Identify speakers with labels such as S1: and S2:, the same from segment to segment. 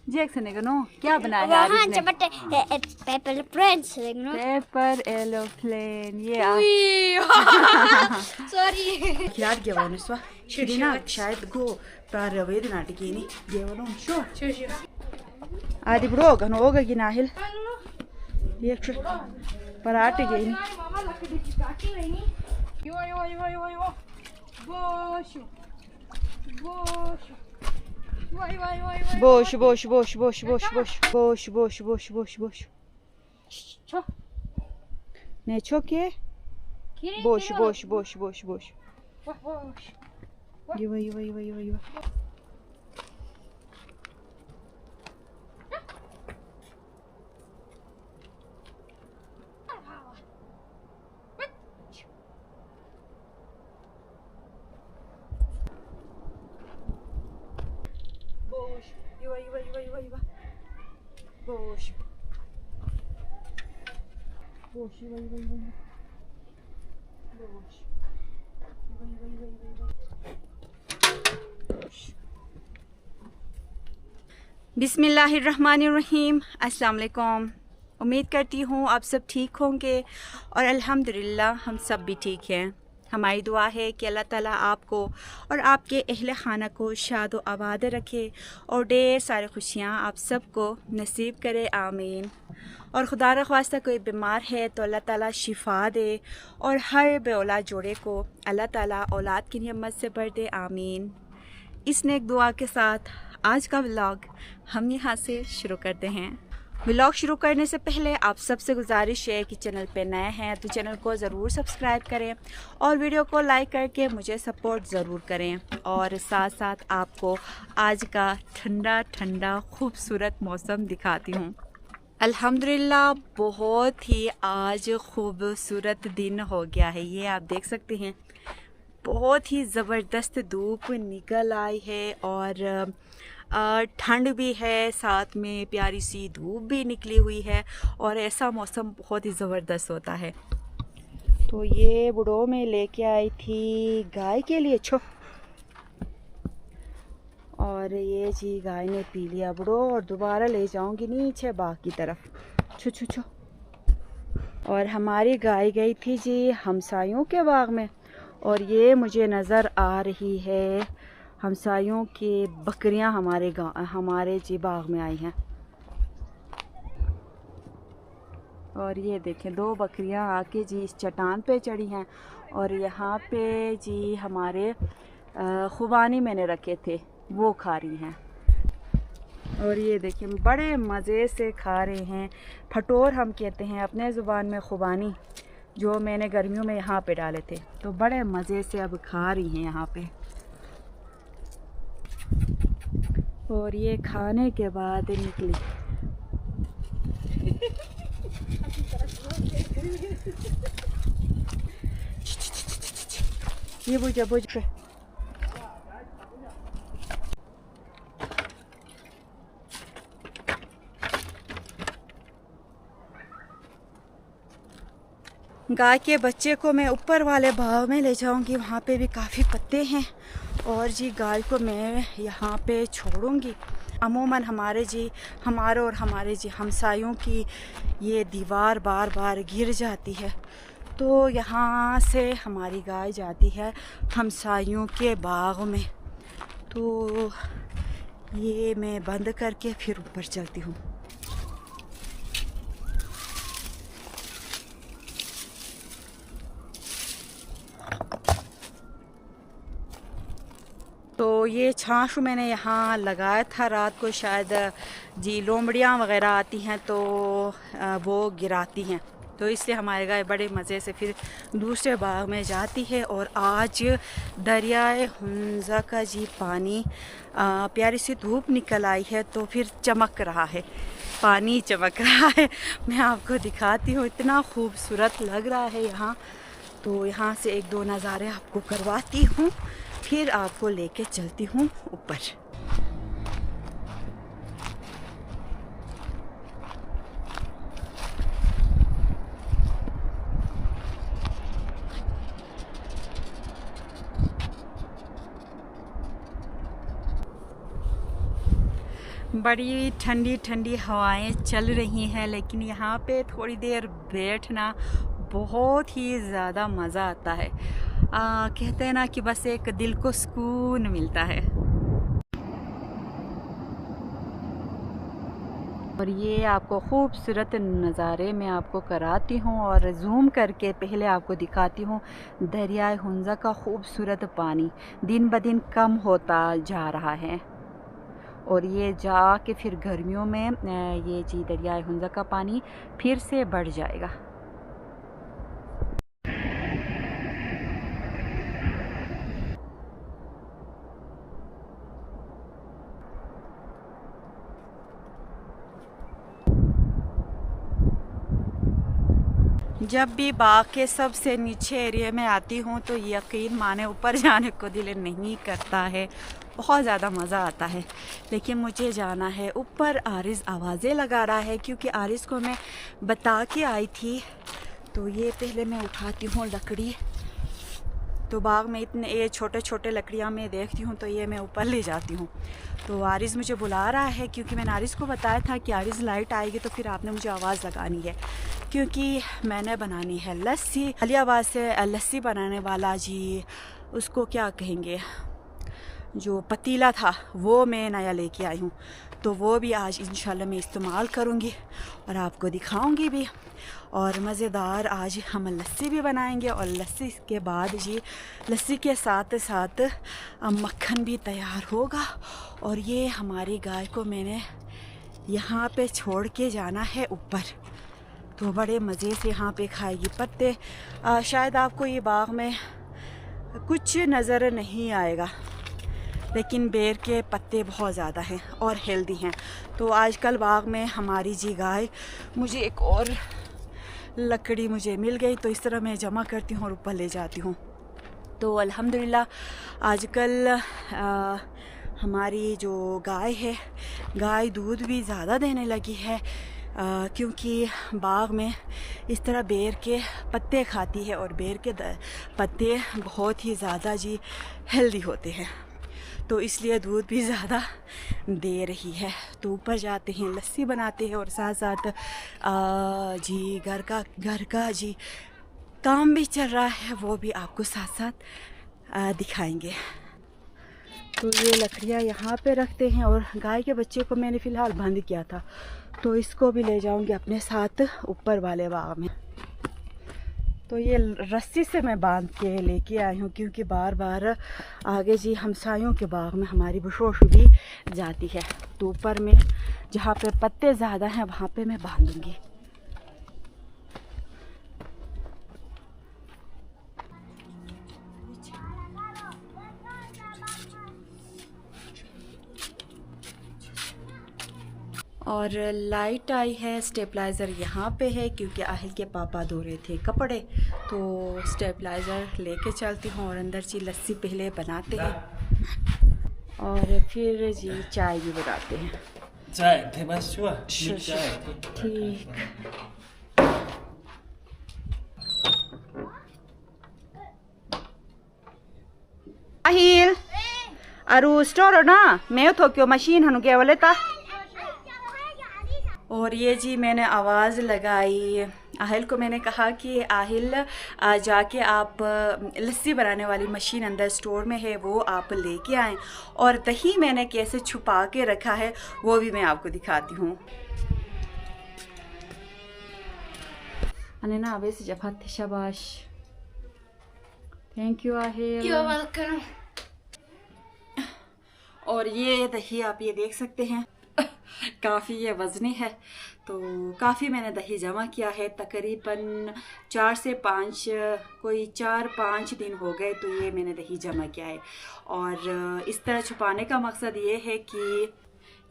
S1: Jackson है no क्या बनाया है आज इसने?
S2: पेपर एरोप्लेन
S1: पेपर एरोप्लेन ये
S2: सॉरी
S1: याद गया वो निस्वा शिरीना शायद गो पर वेद नाटकी नहीं गेवनो शो आदि ब्रो गनो होगा कि नाहिल ये पराठे गई
S2: मामा लकड़ी की काटी नहीं यो Osho Osho
S1: Boş boş boş boş boş boş boş boş boş boş boş.
S2: Çok.
S1: Ne çok ye? Boş boş boş boş boş.
S2: Boş.
S1: Yuva yuva yuva yuva yuva. Boş. Yuva yuva yuva yuva yuva. Boş. Boş yuva yuva yuva yuva. Boş. Yuva yuva yuva yuva yuva. Boş. बिस्मिल्लाहिर्रहमानिर्रहीम अस्सलाम वालेकुम। उम्मीद करती हूँ आप सब ठीक होंगे और अल्हम्दुलिल्लाह हम सब भी ठीक हैं। हमारी दुआ है कि अल्लाह ताला आपको और आपके अहले खाना को शाद व आबाद रखे और ढेर सारी खुशियाँ आप सबको नसीब करे, आमीन। और खुदा र ख्वास्ता कोई बीमार है तो अल्लाह ताला शिफा दे और हर बे औलाद जोड़े को अल्लाह ताला औलाद की नियमत से भर दे, आमीन। इस नेक दुआ के साथ आज का व्लॉग हम यहाँ से शुरू करते हैं। व्लॉग शुरू करने से पहले आप सबसे गुजारिश है कि चैनल पे नए हैं तो चैनल को ज़रूर सब्सक्राइब करें और वीडियो को लाइक करके मुझे सपोर्ट ज़रूर करें। और साथ साथ आपको आज का ठंडा ठंडा खूबसूरत मौसम दिखाती हूँ। अल्हम्दुलिल्लाह बहुत ही आज खूबसूरत दिन हो गया है। ये आप देख सकते हैं बहुत ही ज़बरदस्त धूप निकल आई है और ठंड भी है, साथ में प्यारी सी धूप भी निकली हुई है और ऐसा मौसम बहुत ही ज़बरदस्त होता है। तो ये बुढ़ो में लेके आई थी गाय के लिए छो, और ये जी गाय ने पी लिया बुढ़ो और दोबारा ले जाऊंगी नीचे बाग की तरफ छो छो छो। और हमारी गाय गई थी जी हमसायों के बाग में और ये मुझे नज़र आ रही है हमसायों की बकरियां हमारे जी बाग में आई हैं। और ये देखें दो बकरियां आके जी इस चट्टान पे चढ़ी हैं और यहाँ पे जी हमारे खुबानी मैंने रखे थे वो खा रही हैं। और ये देखें बड़े मज़े से खा रहे हैं। फटोर हम कहते हैं अपने ज़ुबान में खुबानी, जो मैंने गर्मियों में यहाँ पे डाले थे, तो बड़े मज़े से अब खा रही हैं यहाँ पे। और ये खाने के बाद निकली ये बुझ पे गाय के बच्चे को मैं ऊपर वाले बाग में ले जाऊंगी, वहाँ पे भी काफ़ी पत्ते हैं और जी गाय को मैं यहाँ पे छोड़ूंगी। अमूमन हमारे और हमारे जी हमसायों की ये दीवार बार बार गिर जाती है, तो यहाँ से हमारी गाय जाती है हमसायों के बाग में। तो ये मैं बंद करके फिर ऊपर चलती हूँ। तो ये छाछ मैंने यहाँ लगाया था रात को, शायद जी लोमड़ियाँ वग़ैरह आती हैं तो वो गिराती हैं, तो इसलिए हमारे गाय बड़े मज़े से फिर दूसरे बाग में जाती है। और आज दरियाए हुंज़ा का जी पानी प्यारी सी धूप निकल आई है तो फिर चमक रहा है, पानी चमक रहा है। मैं आपको दिखाती हूँ, इतना खूबसूरत लग रहा है यहाँ। तो यहाँ से एक दो नज़ारे आपको करवाती हूँ, फिर आपको लेके चलती हूँ ऊपर। बड़ी ठंडी ठंडी हवाएं चल रही हैं, लेकिन यहाँ पे थोड़ी देर बैठना बहुत ही ज़्यादा मज़ा आता है। कहते हैं ना कि बस एक दिल को सुकून मिलता है। और ये आपको खूबसूरत नज़ारे मैं आपको कराती हूँ और ज़ूम करके पहले आपको दिखाती हूँ दरियाए हुंज़ा का खूबसूरत पानी दिन ब दिन कम होता जा रहा है। और ये जाके फिर गर्मियों में ये जी दरियाए हुंज़ा का पानी फिर से बढ़ जाएगा। जब भी बाग के सबसे नीचे एरिया में आती हूँ तो यकीन माने ऊपर जाने को दिल नहीं करता है, बहुत ज़्यादा मज़ा आता है। लेकिन मुझे जाना है ऊपर। आरिज़ आवाज़ें लगा रहा है क्योंकि आरिज़ को मैं बता के आई थी। तो ये पहले मैं उठाती हूँ लकड़ी। तो बाग में इतने ये छोटे छोटे लकड़ियाँ मैं देखती हूँ तो ये मैं ऊपर ले जाती हूँ। तो आरिज़ मुझे बुला रहा है क्योंकि मैंने आरिज़ को बताया था कि आरिज़ लाइट आएगी तो फिर आपने मुझे आवाज़ लगानी है, क्योंकि मैंने बनानी है लस्सी। अलियाबाद से लस्सी बनाने वाला जी, उसको क्या कहेंगे, जो पतीला था वो मैं नया लेके आई हूँ। तो वो भी आज इंशाल्लाह मैं इस्तेमाल करूँगी और आपको दिखाऊँगी भी। और मज़ेदार आज हम लस्सी भी बनाएंगे और लस्सी के बाद जी लस्सी के साथ साथ मक्खन भी तैयार होगा। और ये हमारी गाय को मैंने यहाँ पे छोड़ के जाना है ऊपर, तो बड़े मज़े से यहाँ पे खाएगी पत्ते। शायद आपको ये बाग में कुछ नज़र नहीं आएगा, लेकिन बेर के पत्ते बहुत ज़्यादा हैं और हेल्दी हैं। तो आजकल बाग में हमारी जी गाय, मुझे एक और लकड़ी मुझे मिल गई तो इस तरह मैं जमा करती हूँ और ऊपर ले जाती हूँ। तो अल्हम्दुलिल्लाह आजकल हमारी जो गाय है, गाय दूध भी ज़्यादा देने लगी है, क्योंकि बाग में इस तरह बेर के पत्ते खाती है और बेर के पत्ते बहुत ही ज़्यादा जी हेल्दी होते हैं, तो इसलिए दूध भी ज़्यादा दे रही है। तो ऊपर जाते हैं, लस्सी बनाते हैं और साथ साथ जी घर का जी काम भी चल रहा है, वो भी आपको साथ साथ दिखाएंगे। तो ये लकड़ियाँ यहाँ पे रखते हैं और गाय के बच्चे को मैंने फ़िलहाल बंद किया था, तो इसको भी ले जाऊंगी अपने साथ ऊपर वाले बाग में। तो ये रस्सी से मैं बांध के लेके आई हूँ क्योंकि बार बार आगे जी हमसायों के बाग में हमारी बशोश भी जाती है, तो ऊपर में जहाँ पे पत्ते ज़्यादा हैं वहाँ पे मैं बांधूंगी। और लाइट आई है, स्टेबलाइज़र यहाँ पे है क्योंकि आहिल के पापा धो रहे थे कपड़े, तो स्टेबलाइज़र लेके चलती हूँ। और अंदर जी लस्सी पहले बनाते हैं और फिर जी चाय भी बनाते हैं।
S3: चाय थे बस हुआ
S1: ठीक। आहिल अरु स्टोर ना मैं तो क्यों मशीन हनु के वाले था। और ये जी मैंने आवाज़ लगाई, आहिल को मैंने कहा कि आहिल जाके आप लस्सी बनाने वाली मशीन अंदर स्टोर में है वो आप लेके आएँ। और दही मैंने कैसे छुपा के रखा है वो भी मैं आपको दिखाती हूँ। अने ना वैसे जफात शाबाश, thank you Aahil.
S2: You're welcome.
S1: और ये दही आप ये देख सकते हैं काफ़ी ये वज़नी है, तो काफ़ी मैंने दही जमा किया है, तकरीबन 4 से 5 कोई 4-5 दिन हो गए तो ये मैंने दही जमा किया है। और इस तरह छुपाने का मकसद ये है कि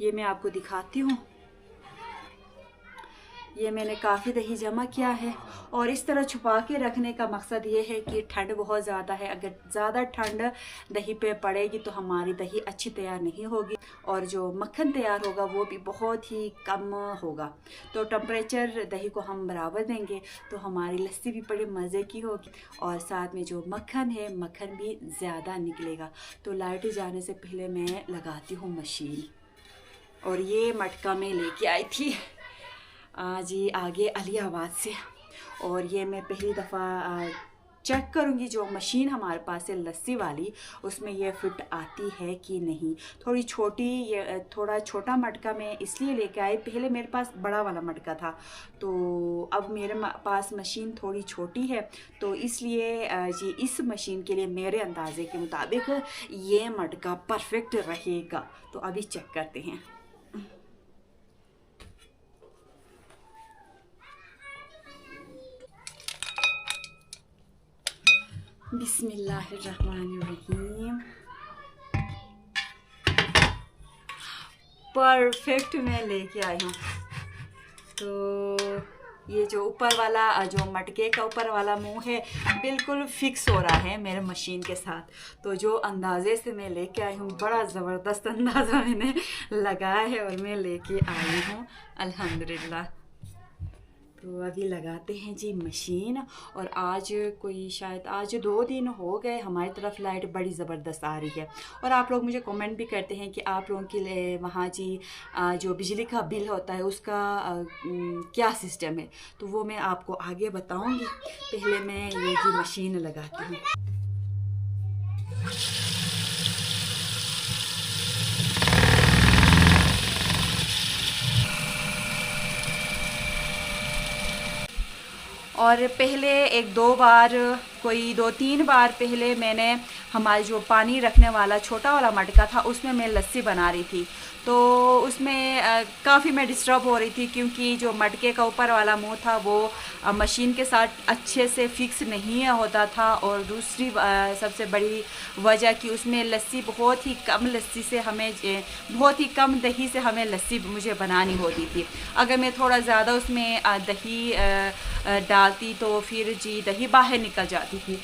S1: ये मैं आपको दिखाती हूँ, ये मैंने काफ़ी दही जमा किया है। और इस तरह छुपा के रखने का मकसद ये है कि ठंड बहुत ज़्यादा है, अगर ज़्यादा ठंड दही पे पड़ेगी तो हमारी दही अच्छी तैयार नहीं होगी और जो मक्खन तैयार होगा वो भी बहुत ही कम होगा। तो टेम्परेचर दही को हम बराबर देंगे तो हमारी लस्सी भी बड़े मज़े की होगी और साथ में जो मक्खन है मक्खन भी ज़्यादा निकलेगा। तो लाइट जाने से पहले मैं लगाती हूँ मशीन। और ये मटका मैं लेके आई थी आज ही आगे अलियाबाद से। और ये मैं पहली दफ़ा चेक करूँगी जो मशीन हमारे पास है लस्सी वाली, उसमें ये फिट आती है कि नहीं। थोड़ी छोटी, ये थोड़ा छोटा मटका मैं इसलिए लेके आई, पहले मेरे पास बड़ा वाला मटका था, तो अब मेरे पास मशीन थोड़ी छोटी है, तो इसलिए जी इस मशीन के लिए मेरे अंदाजे के मुताबिक ये मटका परफेक्ट रहेगा। तो अभी चेक करते हैं। बिस्मिल्लाहिर्रहमानिर्रहीम। परफेक्ट मैं लेके आई हूँ। तो ये जो ऊपर वाला, जो मटके का ऊपर वाला मुंह है, बिल्कुल फिक्स हो रहा है मेरे मशीन के साथ। तो जो अंदाजे से मैं लेके आई हूँ, बड़ा ज़बरदस्त अंदाज़ा मैंने लगाया है और मैं लेके आई हूँ अल्हम्दुलिल्लाह। तो अभी लगाते हैं जी मशीन। और आज कोई शायद आज 2 दिन हो गए हमारी तरफ लाइट बड़ी ज़बरदस्त आ रही है। और आप लोग मुझे कमेंट भी करते हैं कि आप लोगों के लिए वहाँ जी जो बिजली का बिल होता है उसका क्या सिस्टम है, तो वो मैं आपको आगे बताऊँगी। पहले मैं ये जी मशीन लगाती हूँ। और पहले 1-2 बार, कोई 2-3 बार पहले मैंने हमारे जो पानी रखने वाला छोटा वाला मटका था उसमें मैं लस्सी बना रही थी। तो उसमें काफ़ी मैं डिस्टर्ब हो रही थी, क्योंकि जो मटके का ऊपर वाला मुंह था वो मशीन के साथ अच्छे से फिक्स नहीं होता था। और दूसरी सबसे बड़ी वजह कि उसमें लस्सी बहुत ही कम लस्सी से हमें, बहुत ही कम दही से हमें लस्सी मुझे बनानी होती थी। अगर मैं थोड़ा ज़्यादा उसमें दही डालती तो फिर जी दही बाहर निकल जाती थी।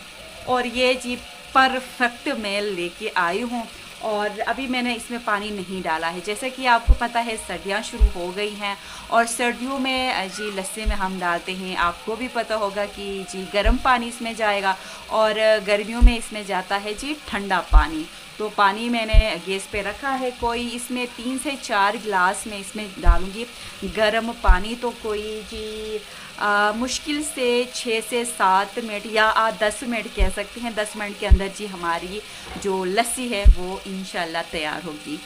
S1: और ये जी परफेक्ट मैं लेके आई हूँ। और अभी मैंने इसमें पानी नहीं डाला है। जैसे कि आपको पता है सर्दियाँ शुरू हो गई हैं और सर्दियों में जी लस्सी में हम डालते हैं, आपको भी पता होगा कि जी गर्म पानी इसमें जाएगा और गर्मियों में इसमें जाता है जी ठंडा पानी। तो पानी मैंने गैस पे रखा है, कोई इसमें 3 से 4 गिलास में इसमें डालूँगी गर्म पानी। तो कोई जी मुश्किल से 6 से 7 मिनट या 10 मिनट कह सकते हैं, 10 मिनट के अंदर जी हमारी जो लस्सी है वो इंशाल्लाह तैयार होगी।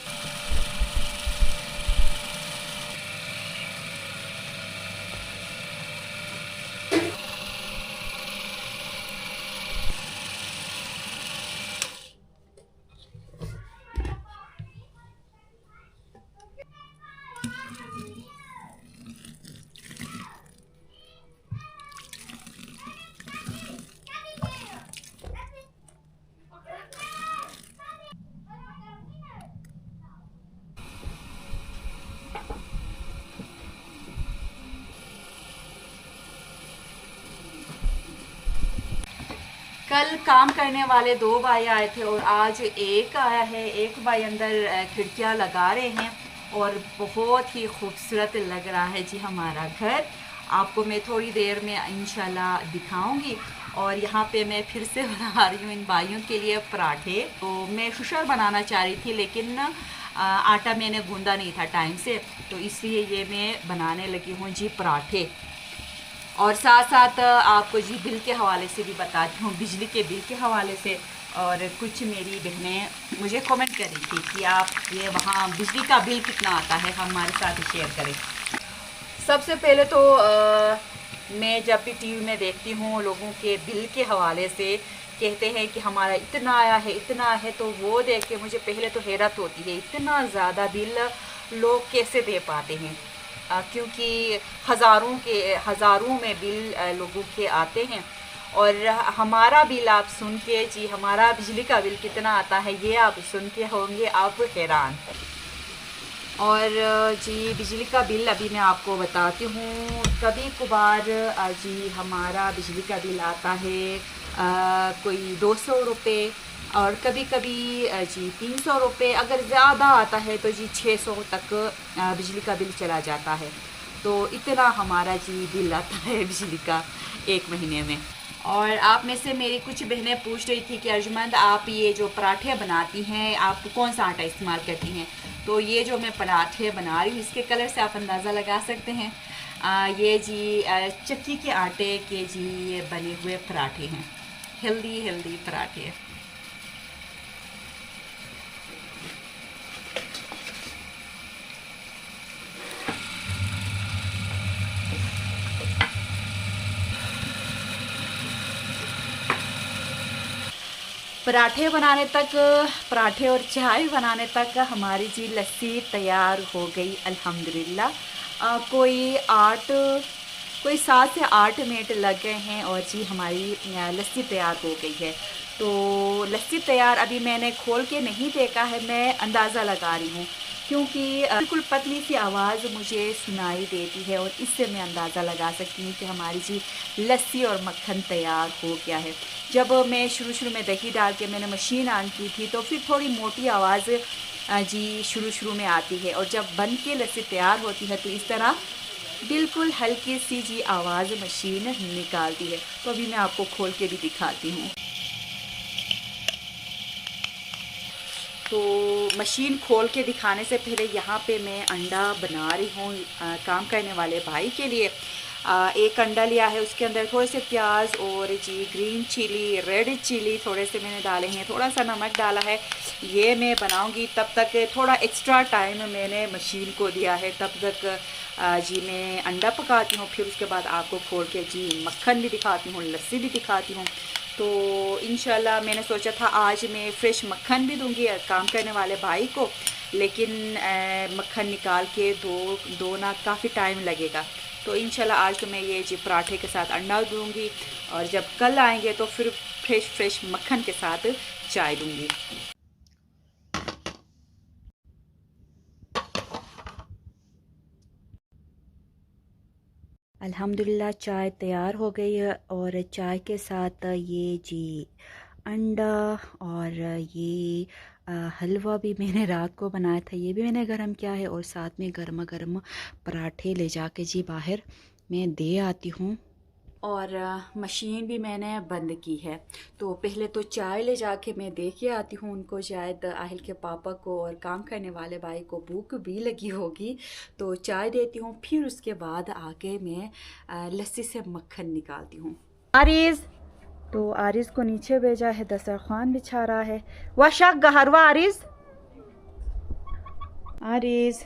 S1: कल काम करने वाले 2 भाई आए थे और आज एक आया है। एक भाई अंदर खिड़कियां लगा रहे हैं और बहुत ही खूबसूरत लग रहा है जी हमारा घर। आपको मैं थोड़ी देर में इंशाल्लाह दिखाऊंगी। और यहाँ पे मैं फिर से बना रही हूँ इन भाइयों के लिए पराठे। तो मैं शुशर बनाना चाह रही थी, लेकिन आटा मैंने गूंदा नहीं था टाइम से, तो इसलिए ये मैं बनाने लगी हूँ जी पराठे। और साथ साथ आपको जी बिल के हवाले से भी बताती हूँ, बिजली के बिल के हवाले से। और कुछ मेरी बहनें मुझे कमेंट कर रही थी कि आप ये वहाँ बिजली का बिल कितना आता है, हमारे साथ शेयर करें। सबसे पहले तो मैं जब भी टीवी में देखती हूँ लोगों के बिल के हवाले से कहते हैं कि हमारा इतना आया है, इतना है, तो वो देख के मुझे पहले तो हैरत होती है, इतना ज़्यादा बिल लोग कैसे दे पाते हैं। क्योंकि हज़ारों में बिल लोगों के आते हैं। और हमारा बिल आप सुन के जी, हमारा बिजली का बिल कितना आता है ये आप सुन के होंगे आप हैरान। और जी बिजली का बिल अभी मैं आपको बताती हूँ। कभी कभार जी हमारा बिजली का बिल आता है कोई 200 रुपये, और कभी कभी जी 300 रुपये। अगर ज़्यादा आता है तो जी 600 तक बिजली का बिल चला जाता है। तो इतना हमारा जी बिल आता है बिजली का एक महीने में। और आप में से मेरी कुछ बहनें पूछ रही थी कि अर्जुमंद आप ये जो पराठे बनाती हैं आप कौन सा आटा इस्तेमाल करती हैं। तो ये जो मैं पराठे बना रही हूँ इसके कलर से आप अंदाज़ा लगा सकते हैं। ये जी चक्की के आटे के जी ये बने हुए पराठे हैं, हेल्दी हेल्दी पराठे हैं। पराठे बनाने तक, पराठे और चाय बनाने तक हमारी जी लस्सी तैयार हो गई अल्हम्दुलिल्लाह। कोई 7 से 8 मिनट लग गए हैं और जी हमारी लस्सी तैयार हो गई है। तो लस्सी तैयार अभी मैंने खोल के नहीं देखा है, मैं अंदाज़ा लगा रही हूँ क्योंकि बिल्कुल पतली सी आवाज़ मुझे सुनाई देती है और इससे मैं अंदाज़ा लगा सकती हूँ कि हमारी जी लस्सी और मक्खन तैयार हो गया है। जब मैं शुरू में दही डाल के मैंने मशीन ऑन की थी तो फिर थोड़ी मोटी आवाज़ जी शुरू में आती है और जब बन के लस्सी तैयार होती है तो इस तरह बिल्कुल हल्की सी जी आवाज़ मशीन निकालती है। तो अभी मैं आपको खोल के भी दिखाती हूँ। तो मशीन खोल के दिखाने से पहले यहाँ पे मैं अंडा बना रही हूँ काम करने वाले भाई के लिए। एक अंडा लिया है, उसके अंदर थोड़े से प्याज और जी ग्रीन चिली, रेड चिली थोड़े से मैंने डाले हैं, थोड़ा सा नमक डाला है। ये मैं बनाऊंगी तब तक थोड़ा एक्स्ट्रा टाइम मैंने मशीन को दिया है, तब तक जी मैं अंडा पकाती हूँ, फिर उसके बाद आपको खोल के जी मक्खन भी दिखाती हूँ, लस्सी भी दिखाती हूँ। तो इंशाल्लाह मैंने सोचा था आज मैं फ़्रेश मक्खन भी दूंगी काम करने वाले भाई को, लेकिन मक्खन निकाल के दो ना काफ़ी टाइम लगेगा। तो इंशाल्लाह आज तो मैं ये जी पराठे के साथ अंडा दूंगी और जब कल आएंगे तो फिर फ्रेश मक्खन के साथ चाय दूंगी। अल्हम्दुलिल्लाह चाय तैयार हो गई है और चाय के साथ ये जी अंडा और ये हलवा भी मैंने रात को बनाया था, ये भी मैंने गरम किया है और साथ में गर्मा गर्म पराठे ले जाके जी बाहर मैं दे आती हूँ। और मशीन भी मैंने बंद की है। तो पहले तो चाय ले जाके मैं दे के आती हूँ उनको, शायद आहिल के पापा को और काम करने वाले भाई को भूख भी लगी होगी, तो चाय देती हूँ, फिर उसके बाद आके मैं लस्सी से मक्खन निकालती हूँ। आरिज़, तो आरिज़ को नीचे भेजा है, दस्तरखान बिछा रहा है। वशक गहरवा आरिज़, आरिज़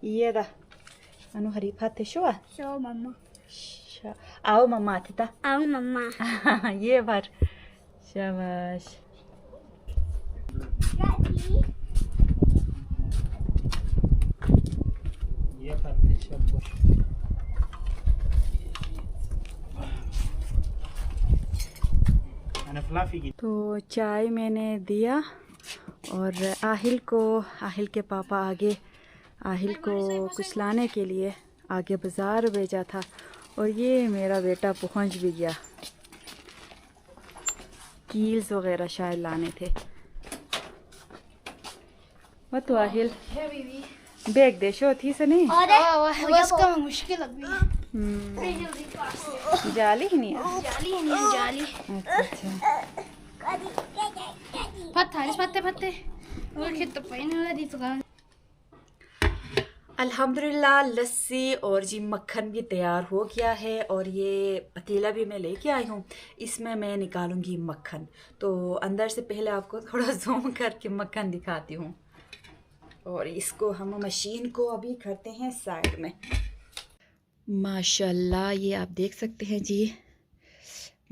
S1: ये दा अनु हरीफा थे शो
S2: मम्मा
S1: आओ मम्मा था
S2: आओ मम्मा
S1: ये बार शाबाश। तो चाय मैंने दिया और आहिल के पापा आगे आहिल को कुछ लाने के लिए आगे बाज़ार भेजा था और ये मेरा बेटा पहुंच भी गया, कील्स वगैरह शायद लाने थे। वो तो आहिल बैग देशो थी से नहीं
S2: उसका मुश्किल लग गई,
S1: जाली ही नहीं है,
S2: जाली
S1: अच्छा
S2: पत्ते और खेत तो पानी वाला दी तो
S1: अल्हम्दुलिल्लाह लस्सी और जी मक्खन भी तैयार हो गया है और ये पतीला भी मैं लेके आई हूँ, इसमें मैं निकालूंगी मक्खन। तो अंदर से पहले आपको थोड़ा जूम करके मक्खन दिखाती हूँ और इसको हम मशीन को अभी करते हैं साइड में। माशाल्लाह ये आप देख सकते हैं जी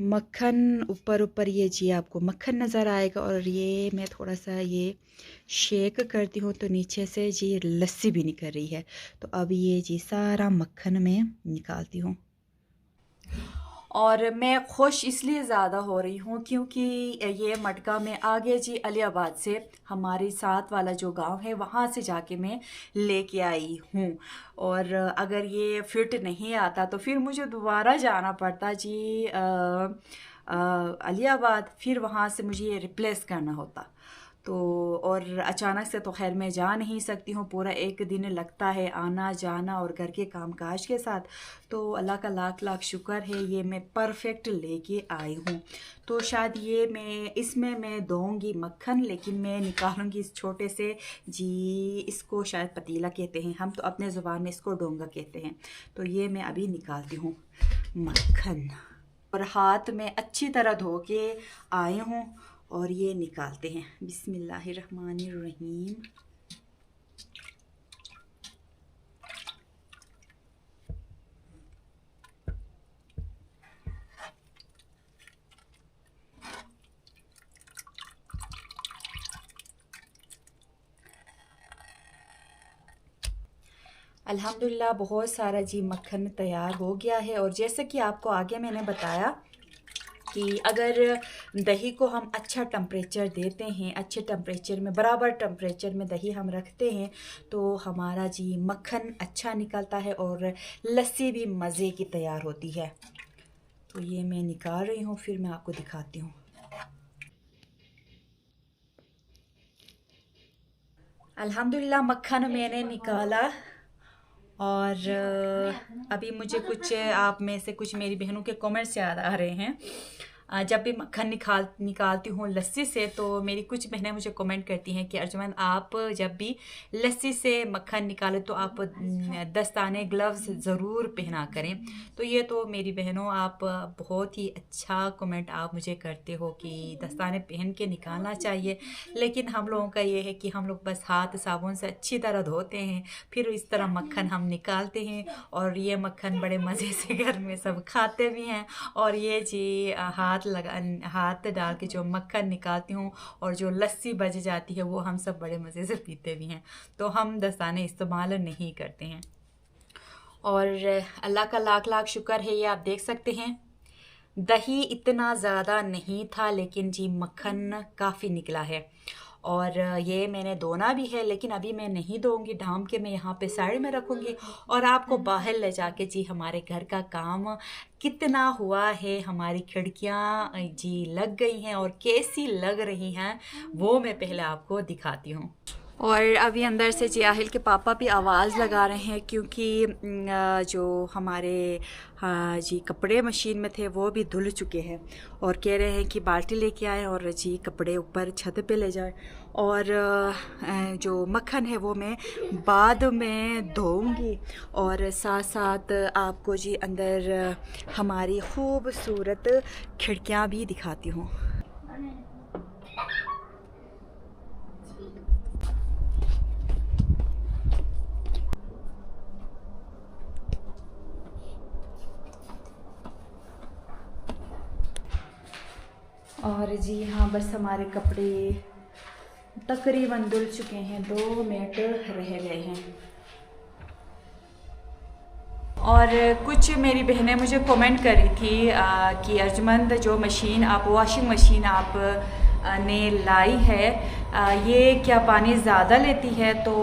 S1: मक्खन ऊपर ये जी आपको मक्खन नज़र आएगा और ये मैं थोड़ा सा ये शेक करती हूँ तो नीचे से जी लस्सी भी निकल रही है। तो अब ये जी सारा मक्खन मैं निकालती हूँ और मैं खुश इसलिए ज़्यादा हो रही हूँ क्योंकि ये मटका मैं आगे जी अलियाबाद से हमारे साथ वाला जो गांव है वहाँ से जाके मैं लेके आई हूँ और अगर ये फिट नहीं आता तो फिर मुझे दोबारा जाना पड़ता जी अलियाबाद, फिर वहाँ से मुझे ये रिप्लेस करना होता। तो और अचानक से तो खैर मैं जा नहीं सकती हूँ, पूरा एक दिन लगता है आना जाना और घर के कामकाज के साथ। तो अल्लाह का लाख लाख शुक्र है ये मैं परफेक्ट लेके आई हूँ। तो शायद ये इसमें मैं दूँगी मक्खन, लेकिन मैं निकालूँगी इस छोटे से जी, इसको शायद पतीला कहते हैं, हम तो अपने ज़ुबान में इसको डोंगा कहते हैं। तो ये मैं अभी निकालती हूँ मक्खन, और हाथ में अच्छी तरह धो के आए हूँ और ये निकालते हैं। बिस्मिल्लाहिर्रहमानिर्रहीम। अल्हम्दुलिल्लाह बहुत सारा जी मक्खन तैयार हो गया है। और जैसे कि आपको आगे मैंने बताया कि अगर दही को हम अच्छा टेम्परेचर देते हैं, अच्छे टेम्परेचर में, बराबर टेम्परेचर में दही हम रखते हैं, तो हमारा जी मक्खन अच्छा निकलता है और लस्सी भी मज़े की तैयार होती है। तो ये मैं निकाल रही हूँ, फिर मैं आपको दिखाती हूँ। अल्हम्दुलिल्लाह मक्खन मैंने निकाला, और अभी मुझे कुछ आप में से कुछ मेरी बहनों के कमेंट्स याद आ रहे हैं। जब भी मक्खन निकालती हूँ लस्सी से, तो मेरी कुछ बहनें मुझे कमेंट करती हैं कि अर्जुमंद आप जब भी लस्सी से मक्खन निकालें तो आप दस्ताने ग्लव्स ज़रूर पहना करें। तो ये तो मेरी बहनों, आप बहुत ही अच्छा कमेंट आप मुझे करते हो कि दस्ताने पहन के निकालना चाहिए। लेकिन हम लोगों का ये है कि हम लोग बस हाथ साबुन से अच्छी तरह धोते हैं, फिर इस तरह मक्खन हम निकालते हैं, और ये मक्खन बड़े मज़े से घर में सब खाते भी हैं। और ये जी हाथ डाल के जो मक्खन निकालती हूँ और जो लस्सी बच जाती है वो हम सब बड़े मज़े से पीते भी हैं। तो हम दस्ताने इस्तेमाल नहीं करते हैं। और अल्लाह का लाख लाख शुक्र है, ये आप देख सकते हैं दही इतना ज़्यादा नहीं था, लेकिन जी मक्खन काफ़ी निकला है। और ये मैंने धोना भी है, लेकिन अभी मैं नहीं धोऊंगी, ढाम के मैं यहाँ पे साइड में रखूँगी और आपको बाहर ले जाके जी हमारे घर का काम कितना हुआ है, हमारी खिड़कियाँ जी लग गई हैं और कैसी लग रही हैं वो मैं पहले आपको दिखाती हूँ। और अभी अंदर से जी आहिल के पापा भी आवाज़ लगा रहे हैं, क्योंकि जो हमारे जी कपड़े मशीन में थे वो भी धुल चुके हैं, और कह रहे हैं कि बाल्टी लेके आए और जी कपड़े ऊपर छत पे ले जाए। और जो मक्खन है वो मैं बाद में धोऊंगी, और साथ साथ आपको जी अंदर हमारी खूबसूरत खिड़कियाँ भी दिखाती हूँ। और जी हाँ, बस हमारे कपड़े तकरीबन धुल चुके हैं, 2 मिनट रह गए हैं। और कुछ मेरी बहनें मुझे कमेंट करी थी कि अर्जुमंद जो मशीन आप वॉशिंग मशीन आप ने लाई है ये क्या पानी ज़्यादा लेती है? तो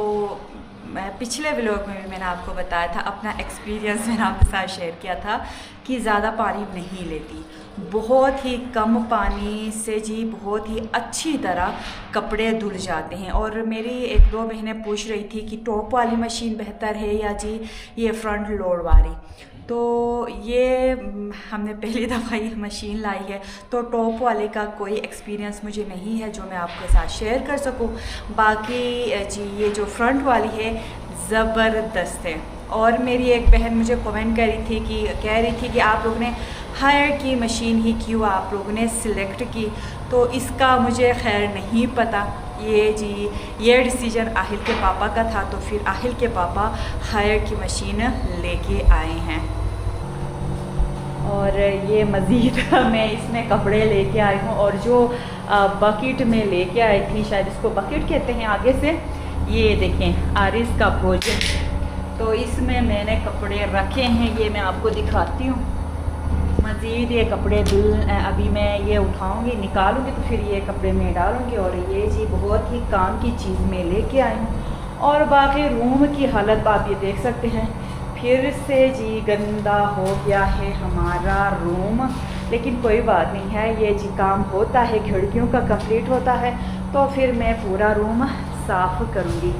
S1: पिछले व्लॉग में भी मैंने आपको बताया था, अपना एक्सपीरियंस मैंने आपके साथ शेयर किया था कि ज़्यादा पानी नहीं लेती, बहुत ही कम पानी से जी बहुत ही अच्छी तरह कपड़े धुल जाते हैं। और मेरी 1-2 बहनें पूछ रही थी कि टॉप वाली मशीन बेहतर है या जी ये फ्रंट लोड वाली। तो ये हमने पहली दफ़ा ये मशीन लाई है, तो टॉप वाले का कोई एक्सपीरियंस मुझे नहीं है जो मैं आपके साथ शेयर कर सकूं। बाकी जी ये जो फ्रंट वाली है ज़बरदस्त है। और मेरी एक बहन मुझे कमेंट करी थी कि कह रही थी कि आप लोग ने हायर की मशीन ही क्यों आप लोगों ने सिलेक्ट की? तो इसका मुझे खैर नहीं पता, ये डिसीजन आहिल के पापा का था, तो फिर आहिल के पापा हायर की मशीन लेके आए हैं। और ये मज़ीद मैं इसमें कपड़े लेके आई हूँ, और जो बकेट में लेके आई थी, शायद इसको बकेट कहते हैं आगे से, ये देखें आरिस का प्रोजेक्ट, तो इसमें मैंने कपड़े रखे हैं, ये मैं आपको दिखाती हूँ। मज़ीद ये कपड़े अभी मैं ये उठाऊंगी, निकालूंगी, तो फिर ये कपड़े में डालूंगी। और ये जी बहुत ही काम की चीज़ में लेके आई हूँ। और बाकी रूम की हालत आप ये देख सकते हैं, फिर से जी गंदा हो गया है हमारा रूम, लेकिन कोई बात नहीं है, ये जी काम होता है, खिड़कियों का कंप्लीट होता है तो फिर मैं पूरा रूम साफ़ करूँगी,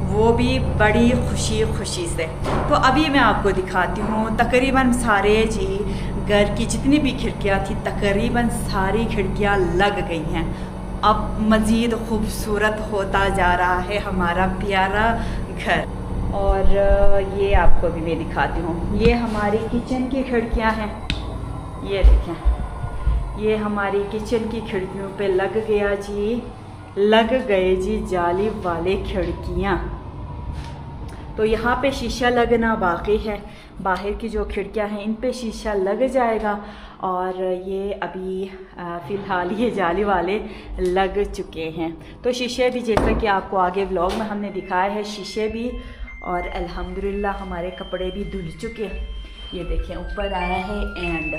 S1: वो भी बड़ी खुशी से। तो अभी मैं आपको दिखाती हूँ तकरीबन सारे जी घर की जितनी भी खिड़कियाँ थी तकरीबन सारी खिड़कियाँ लग गई हैं। अब मज़ीद खूबसूरत होता जा रहा है हमारा प्यारा घर। और ये आपको भी मैं दिखाती हूँ, ये हमारी किचन की खिड़कियाँ हैं। ये देखें, ये हमारी किचन की खिड़कियों पे लग गए जी जाली वाले खिड़कियाँ। तो यहाँ पे शीशा लगना बाकी है, बाहर की जो खिड़कियाँ हैं इन पे शीशा लग जाएगा। और ये अभी फ़िलहाल ये जाली वाले लग चुके हैं। तो शीशे भी जैसा कि आपको आगे व्लॉग में हमने दिखाया है, शीशे भी, और अल्हम्दुलिल्लाह हमारे कपड़े भी धुल चुके हैं। ये देखें ऊपर आया है एंड।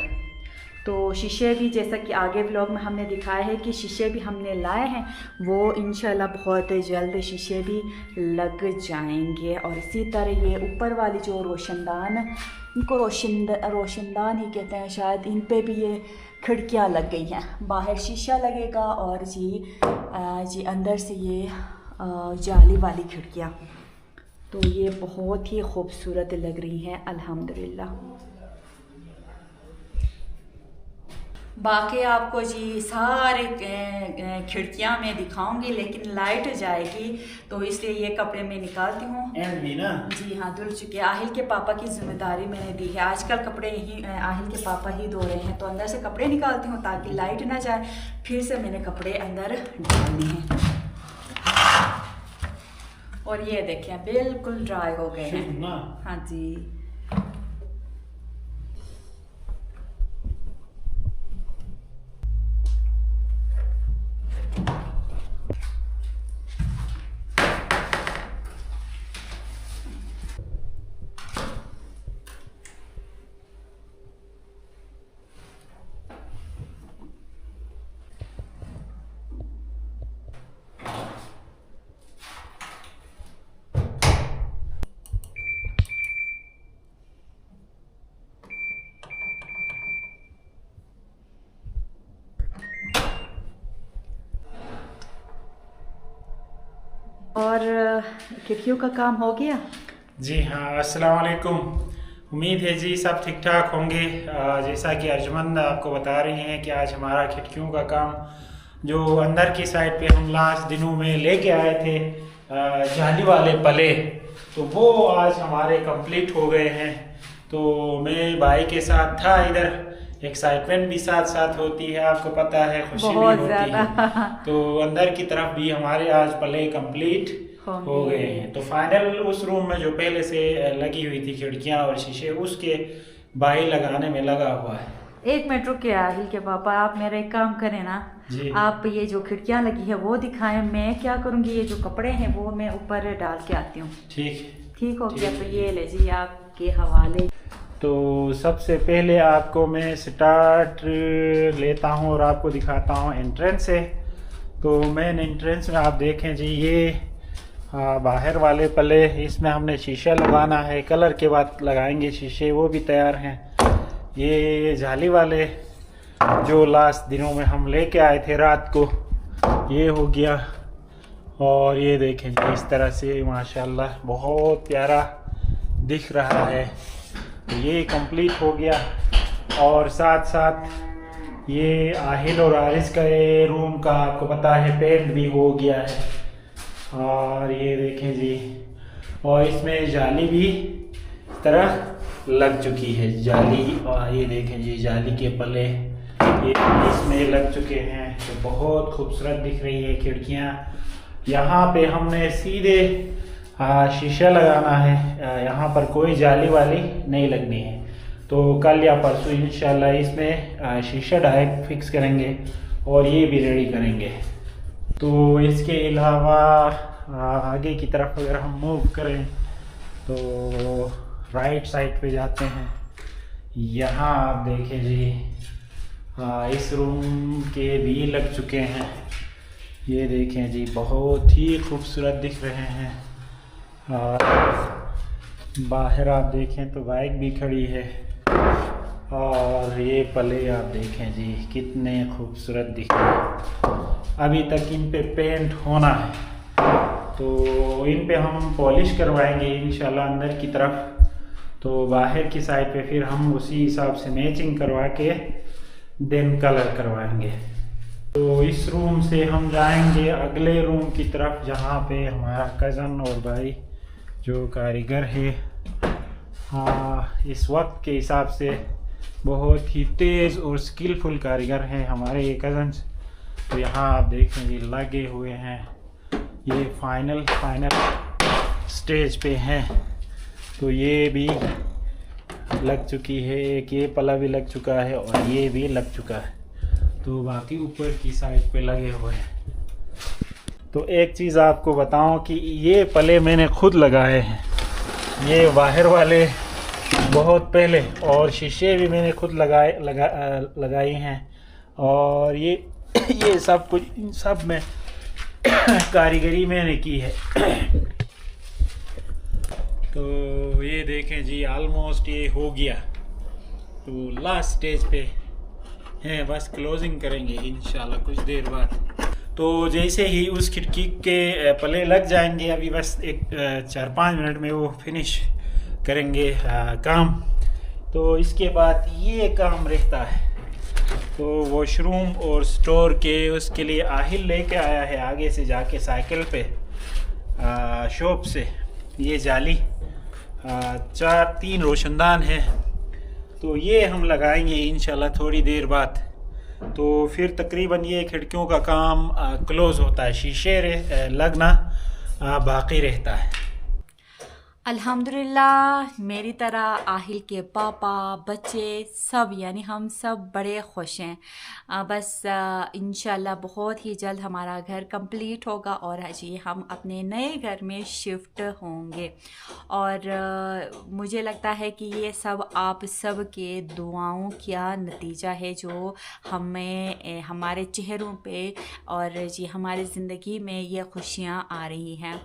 S1: तो शीशे भी जैसा कि आगे व्लॉग में हमने दिखाया है कि शीशे भी हमने लाए हैं, वो इंशाल्लाह बहुत जल्द शीशे भी लग जाएंगे। और इसी तरह ये ऊपर वाली जो रोशनदान, इनको रोशनदान ही कहते हैं शायद, इन पे भी ये खिड़कियाँ लग गई हैं। बाहर शीशा लगेगा और जी अंदर से ये जाली वाली खिड़कियाँ। तो ये बहुत ही खूबसूरत लग रही हैं अल्हम्दुलिल्लाह। बाकी आपको जी सारे खिड़कियाँ मैं दिखाऊंगी, लेकिन लाइट जाएगी तो इसलिए ये कपड़े मैं निकालती हूँ। जी हाँ, धुल चुके। आहिल के पापा की जिम्मेदारी मैंने दी है, आजकल कपड़े यही आहिल के पापा ही धो रहे हैं। तो अंदर से कपड़े निकालती हूँ ताकि लाइट ना जाए, फिर से मैंने कपड़े अंदर डालने हैं। और ये देखें बिल्कुल ड्राई हो गए हैं। हाँ जी। और खिड़कियों का काम हो गया?
S4: जी हाँ, अस्सलाम वालेकुम। उम्मीद है जी सब ठीक ठाक होंगे। जैसा कि अर्जुमंद आपको बता रही हैं कि आज हमारा खिड़कियों का काम जो अंदर की साइड पे हम लास्ट दिनों में लेके आए थे जाली वाले पले, तो वो आज हमारे कंप्लीट हो गए हैं। तो मैं भाई के साथ था इधर, एक्साइटमेंट भी साथ साथ होती है, आपको पता है, खुशी भी होती है। तो अंदर की तरफ भी हमारे आज पले कंप्लीट हो गए हैं। तो फाइनल उस रूम में जो पहले से लगी हुई थी खिड़कियां और शीशे, उसके बाई लगाने में लगा हुआ है।
S1: एक मिनट रुके आहिल के पापा, आप मेरा एक काम करें ना, आप ये जो खिड़कियां लगी है वो दिखाएं, मैं क्या करूँगी ये जो कपड़े हैं वो मैं ऊपर डाल के आती हूँ। ठीक हो गया। तो ये ले जी आपके हवाले।
S4: तो सबसे पहले आपको मैं स्टार्ट लेता हूँ और आपको दिखाता हूँ एंट्रेंस से। तो मेन एंट्रेंस में आप देखें जी, ये बाहर वाले पले, इसमें हमने शीशा लगाना है, कलर के बाद लगाएंगे शीशे, वो भी तैयार हैं। ये जाली वाले जो लास्ट दिनों में हम लेके आए थे रात को, ये हो गया। और ये देखें जी इस तरह से माशाल्लाह बहुत प्यारा दिख रहा है। तो ये कंप्लीट हो गया। और साथ साथ ये आहिल और आरिस का ये रूम का आपको पता है पेंट भी हो गया है। और ये देखें जी, और इसमें जाली भी इस तरह लग चुकी है जाली। और ये देखें जी जाली के पले ये इसमें लग चुके हैं। तो बहुत खूबसूरत दिख रही है खिड़कियाँ। यहाँ पे हमने सीधे शीशा लगाना है, यहाँ पर कोई जाली वाली नहीं लगनी है। तो कल या परसों इंशाल्लाह इसमें शीशा डायरेक्ट फिक्स करेंगे और ये भी रेडी करेंगे। तो इसके अलावा आगे की तरफ अगर हम मूव करें तो राइट साइड पे जाते हैं। यहाँ आप देखें जी इस रूम के भी लग चुके हैं। ये देखें जी बहुत ही खूबसूरत दिख रहे हैं। और बाहर आप देखें तो बाइक भी खड़ी है। और ये पले आप देखें जी कितने खूबसूरत दिख रहे हैं। अभी तक इन पे पेंट होना है, तो इन पे हम पॉलिश करवाएंगे इंशाल्लाह अंदर की तरफ। तो बाहर की साइड पे फिर हम उसी हिसाब से मैचिंग करवा के देन कलर करवाएंगे। तो इस रूम से हम जाएंगे अगले रूम की तरफ, जहाँ पे हमारा कज़न और भाई जो कारीगर है, इस वक्त के हिसाब से बहुत ही तेज़ और स्किलफुल कारीगर हैं हमारे ये कज़न्स। तो यहाँ आप देखें जी लगे हुए हैं, ये फाइनल स्टेज पे हैं। तो ये भी लग चुकी है, एक ये पला भी लग चुका है और ये भी लग चुका है। तो बाकी ऊपर की साइड पे लगे हुए हैं। तो एक चीज़ आपको बताऊं कि ये पले मैंने खुद लगाए हैं, ये बाहर वाले बहुत पहले, और शीशे भी मैंने खुद लगाई हैं। और ये सब कुछ इन सब में कारीगरी मैंने की है। तो ये देखें जी ऑलमोस्ट ये हो गया। तो लास्ट स्टेज पे हैं, बस क्लोजिंग करेंगे इंशाल्लाह कुछ देर बाद। तो जैसे ही उस खिड़की के पले लग जाएंगे, अभी बस एक 4-5 मिनट में वो फिनिश करेंगे काम। तो इसके बाद ये काम रहता है। तो वॉशरूम और स्टोर के उसके लिए आहिल लेके आया है आगे से जाके साइकिल पे शॉप से ये जाली 3 रोशनदान है। तो ये हम लगाएंगे इंशाल्लाह थोड़ी देर बाद। तो फिर तकरीबन ये खिड़कियों का काम क्लोज़ होता है, शीशे लगना बाकी रहता है।
S1: अल्हम्दुलिल्लाह मेरी तरह आहिल के पापा, बच्चे सब, यानी हम सब बड़े खुश हैं। बस इंशाल्लाह बहुत ही जल्द हमारा घर कंप्लीट होगा और जी हम अपने नए घर में शिफ्ट होंगे। और मुझे लगता है कि ये सब आप सब के दुआओं का नतीजा है, जो हमें हमारे चेहरों पे और जी हमारी ज़िंदगी में ये खुशियाँ आ रही हैं।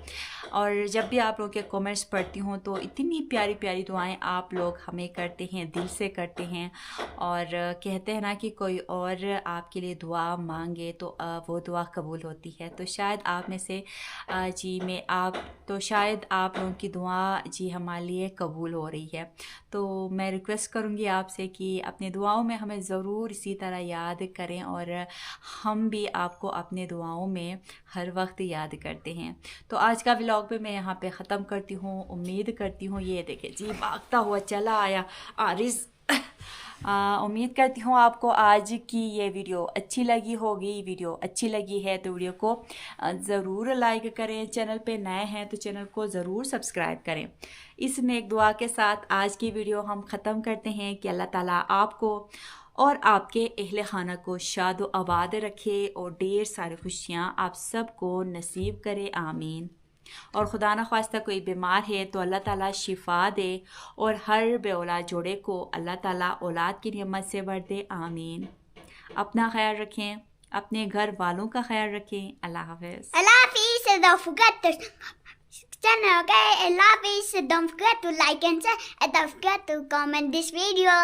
S1: और जब भी आप लोग के कमेंट्स पढ़ती हूँ तो इतनी प्यारी प्यारी दुआएं आप लोग हमें करते हैं, दिल से करते हैं। और कहते हैं ना कि कोई और आपके लिए दुआ मांगे तो वो दुआ कबूल होती है। तो शायद आप में से शायद आप लोगों की दुआ जी हमारे लिए कबूल हो रही है। तो मैं रिक्वेस्ट करूँगी आपसे कि अपने दुआओं में हमें ज़रूर इसी तरह याद करें, और हम भी आपको अपने दुआओं में हर वक्त याद करते हैं। तो आज का व्लॉग भी मैं यहाँ पे ख़त्म करती हूँ। उम्मीद करती हूँ ये देखे जी भागता हुआ चला आया आरिज़। उम्मीद करती हूँ आपको आज की ये वीडियो अच्छी लगी होगी। वीडियो अच्छी लगी है तो वीडियो को ज़रूर लाइक करें। चैनल पे नए हैं तो चैनल को ज़रूर सब्सक्राइब करें। इस नेक दुआ के साथ आज की वीडियो हम ख़त्म करते हैं कि अल्लाह ताला आपको और आपके अहले खाना को शाद व आबाद रखे और ढेर सारी खुशियाँ आप सबको नसीब करे, आमीन। और खुदा न ख्वास्ता कोई बीमार है तो अल्लाह ताला शिफा दे, और हर बे औलाद जोड़े को अल्लाह ताला औलाद की नियमत से भर दे, आमीन। अपना ख्याल रखें, अपने घर वालों का ख्याल रखें। अल्लाह हाफ़िज़।
S2: Allah please don't forget to channel, okay? Allah please don't forget to like and share, and don't forget to comment this video.